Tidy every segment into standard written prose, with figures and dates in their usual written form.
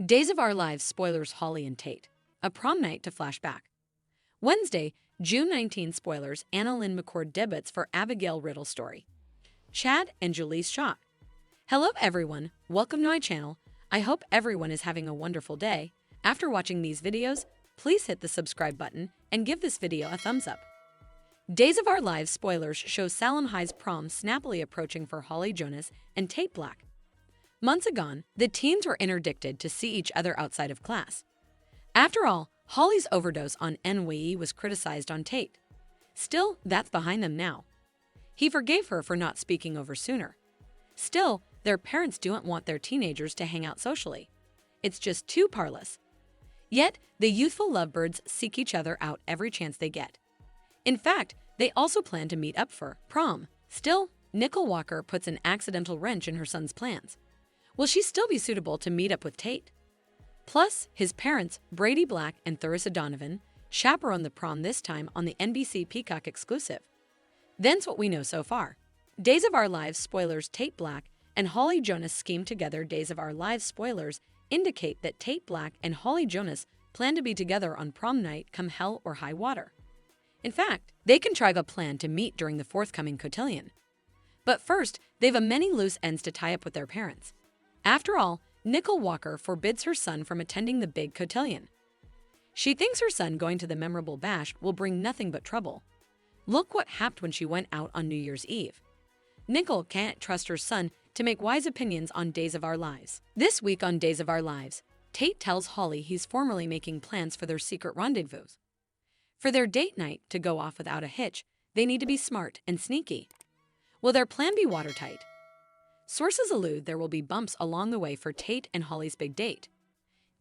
Days of Our Lives spoilers Holly and Tate. A prom night to flashback. Wednesday, June 19 spoilers Annalyn McCord debuts for Abigail Riddle story. Chad and Julie's shock. Hello everyone, welcome to my channel. I hope everyone is having a wonderful day. After watching these videos, please hit the subscribe button and give this video a thumbs up. Days of Our Lives spoilers show Salem High's prom snappily approaching for Holly Jonas and Tate Black. Months agone, the teens were interdicted to see each other outside of class. After all, Holly's overdose on NWE was criticized on Tate. Still, that's behind them now. He forgave her for not speaking over sooner. Still, their parents don't want their teenagers to hang out socially. It's just too parlous. Yet, the youthful lovebirds seek each other out every chance they get. In fact, they also plan to meet up for prom. Still, Nicole Walker puts an accidental wrench in her son's plans. Will she still be suitable to meet up with Tate? Plus, his parents, Brady Black and Theresa Donovan, chaperone the prom this time on the NBC Peacock exclusive. That's what we know so far. Days of Our Lives spoilers Tate Black and Holly Jonas scheme together. Days of Our Lives spoilers indicate that Tate Black and Holly Jonas plan to be together on prom night come hell or high water. In fact, they contrive a plan to meet during the forthcoming cotillion. But first, they've a many loose ends to tie up with their parents. After all, Nicole Walker forbids her son from attending the big cotillion. She thinks her son going to the memorable bash will bring nothing but trouble. Look what happened when she went out on New Year's Eve. Nicole can't trust her son to make wise opinions on Days of Our Lives. This week on Days of Our Lives, Tate tells Holly he's formally making plans for their secret rendezvous. For their date night to go off without a hitch, they need to be smart and sneaky. Will their plan be watertight? Sources allude there will be bumps along the way for Tate and Holly's big date.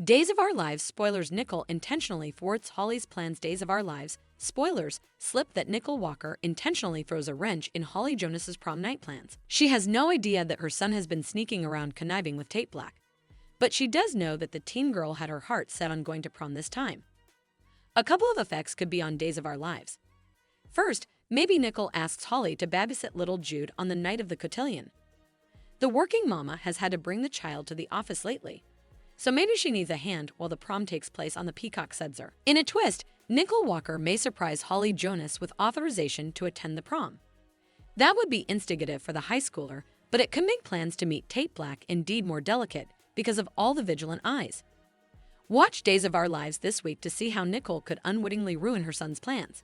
Days of Our Lives spoilers Nicole intentionally thwarts Holly's plans. Days of Our Lives spoilers slip that Nicole Walker intentionally throws a wrench in Holly Jonas's prom night plans. She has no idea that her son has been sneaking around conniving with Tate Black. But she does know that the teen girl had her heart set on going to prom this time. A couple of effects could be on Days of Our Lives. First, maybe Nicole asks Holly to babysit little Jude on the night of the cotillion. The working mama has had to bring the child to the office lately, so maybe she needs a hand while the prom takes place on the Peacock Sedzer. In a twist, Nicole Walker may surprise Holly Jonas with authorization to attend the prom. That would be instigative for the high schooler, but it could make plans to meet Tate Black indeed more delicate because of all the vigilant eyes. Watch Days of Our Lives this week to see how Nicole could unwittingly ruin her son's plans.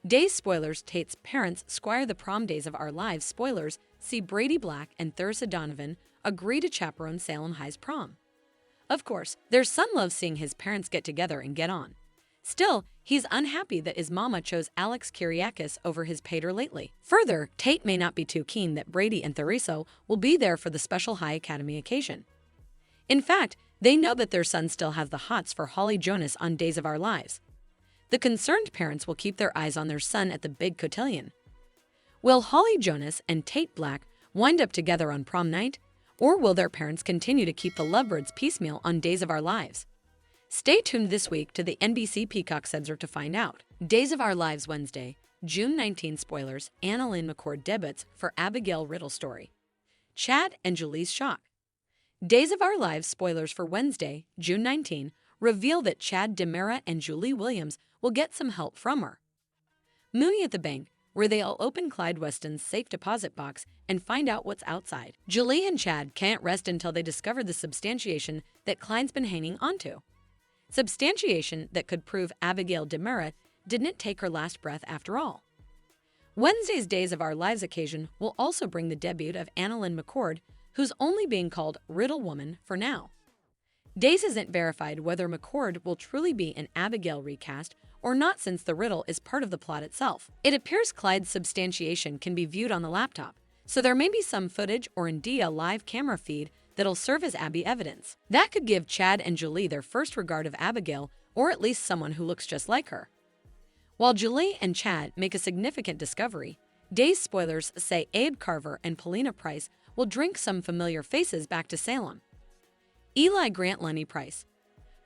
Days spoilers Tate's parents squire the prom. Days of Our Lives spoilers see Brady Black and Theresa Donovan agree to chaperone Salem High's prom. Of course, their son loves seeing his parents get together and get on. Still, he's unhappy that his mama chose Alex Kyriakis over his pater lately. Further, Tate may not be too keen that Brady and Theresa will be there for the special High Academy occasion. In fact, they know that their son still has the hots for Holly Jonas on Days of Our Lives. The concerned parents will keep their eyes on their son at the big cotillion. Will Holly Jonas and Tate Black wind up together on prom night, or will their parents continue to keep the lovebirds piecemeal on Days of Our Lives? Stay tuned this week to the NBC Peacock Sedzer to find out. Days of Our Lives Wednesday, June 19 spoilers Annalyn McCord debuts for Abigail Riddle story. Chad and Julie's shock. Days of Our Lives spoilers for Wednesday, June 19 reveal that Chad DiMera and Julie Williams will get some help from her. Mooney at the bank, where they'll open Clyde Weston's safe deposit box and find out what's outside. Julie and Chad can't rest until they discover the substantiation that Clyde's been hanging onto. Substantiation that could prove Abigail DiMera didn't take her last breath after all. Wednesday's Days of Our Lives occasion will also bring the debut of Annalyn McCord, who's only being called Riddle Woman for now. Days isn't verified whether McCord will truly be an Abigail recast or not, since the riddle is part of the plot itself. It appears Clyde's substantiation can be viewed on the laptop, so there may be some footage or indeed a live camera feed that'll serve as Abby evidence. That could give Chad and Julie their first regard of Abigail, or at least someone who looks just like her. While Julie and Chad make a significant discovery, Days spoilers say Abe Carver and Paulina Price will drink some familiar faces back to Salem. Eli Grant, Lenny Price,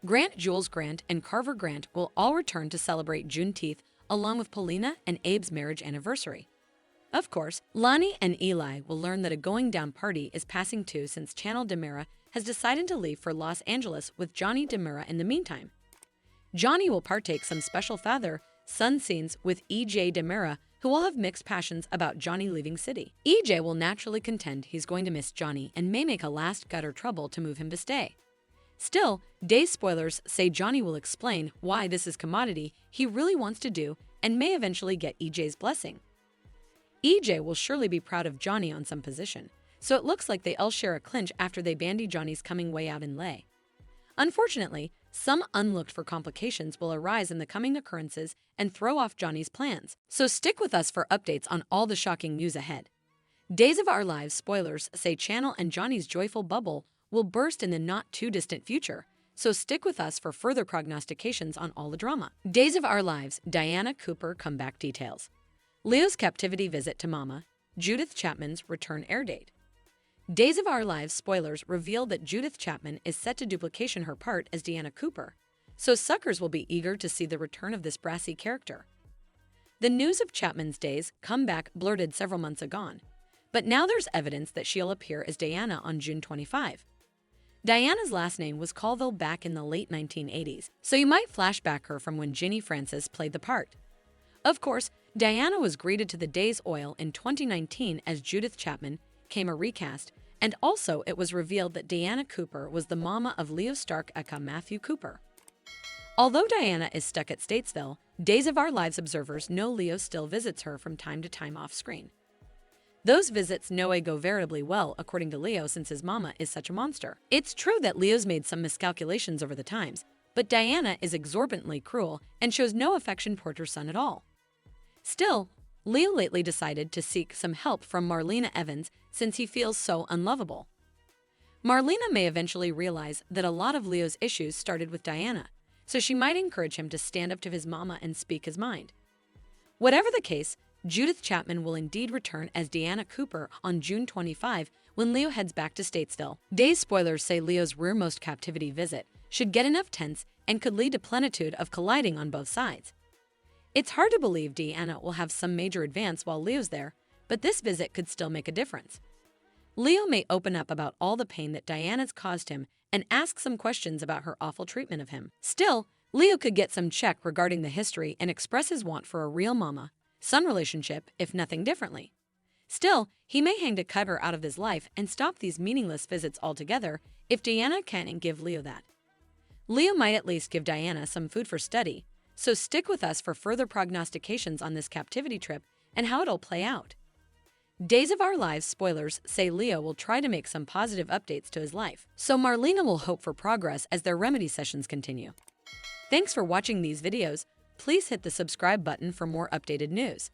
Grant, Jules Grant, and Carver Grant will all return to celebrate Juneteenth along with Paulina and Abe's marriage anniversary. Of course, Lonnie and Eli will learn that a going-down party is passing too, since Channel DiMera has decided to leave for Los Angeles with Johnny DeMura in the meantime. Johnny will partake some special father-son scenes with E.J. DeMura, who will have mixed passions about Johnny leaving city. E.J. will naturally contend he's going to miss Johnny and may make a last gutter trouble to move him to stay. Still, Days spoilers say Johnny will explain why this is commodity he really wants to do and may eventually get E.J.'s blessing. E.J. will surely be proud of Johnny on some position, so it looks like they'll share a clinch after they bandy Johnny's coming way out in lay. Unfortunately, some unlooked-for complications will arise in the coming occurrences and throw off Johnny's plans, so stick with us for updates on all the shocking news ahead. Days of Our Lives spoilers say Channel and Johnny's joyful bubble will burst in the not-too-distant future, so stick with us for further prognostications on all the drama. Days of Our Lives Diana Cooper comeback details. Leo's captivity visit to Mama, Judith Chapman's return air date. Days of Our Lives spoilers reveal that Judith Chapman is set to duplication her part as Diana Cooper, so suckers will be eager to see the return of this brassy character. The news of Chapman's Days comeback blurted several months ago, but now there's evidence that she'll appear as Diana on June 25. Diana's last name was Colville back in the late 1980s, so you might flashback her from when Ginny Francis played the part. Of course, Diana was greeted to the Days oil in 2019 as Judith Chapman, came a recast, and also it was revealed that Diana Cooper was the mama of Leo Stark aka Matthew Cooper. Although Diana is stuck at Statesville, Days of Our Lives observers know Leo still visits her from time to time off-screen. Those visits go veritably well according to Leo since his mama is such a monster. It's true that Leo's made some miscalculations over the times, but Diana is exorbitantly cruel and shows no affection toward her son at all. Still, Leo lately decided to seek some help from Marlena Evans since he feels so unlovable. Marlena may eventually realize that a lot of Leo's issues started with Diana, so she might encourage him to stand up to his mama and speak his mind. Whatever the case, Judith Chapman will indeed return as Diana Cooper on June 25 when Leo heads back to Statesville. Days spoilers say Leo's rearmost captivity visit should get enough tense and could lead to plenitude of colliding on both sides. It's hard to believe Diana will have some major advance while Leo's there, but this visit could still make a difference. Leo may open up about all the pain that Diana's caused him and ask some questions about her awful treatment of him. Still, Leo could get some check regarding the history and express his want for a real mama-son relationship, if nothing differently. Still, he may hang to cut her out of his life and stop these meaningless visits altogether if Diana can't give Leo that. Leo might at least give Diana some food for study, so stick with us for further prognostications on this captivity trip and how it'll play out. Days of Our Lives spoilers say Leo will try to make some positive updates to his life, so Marlena will hope for progress as their remedy sessions continue. Thanks for watching these videos. Please hit the subscribe button for more updated news.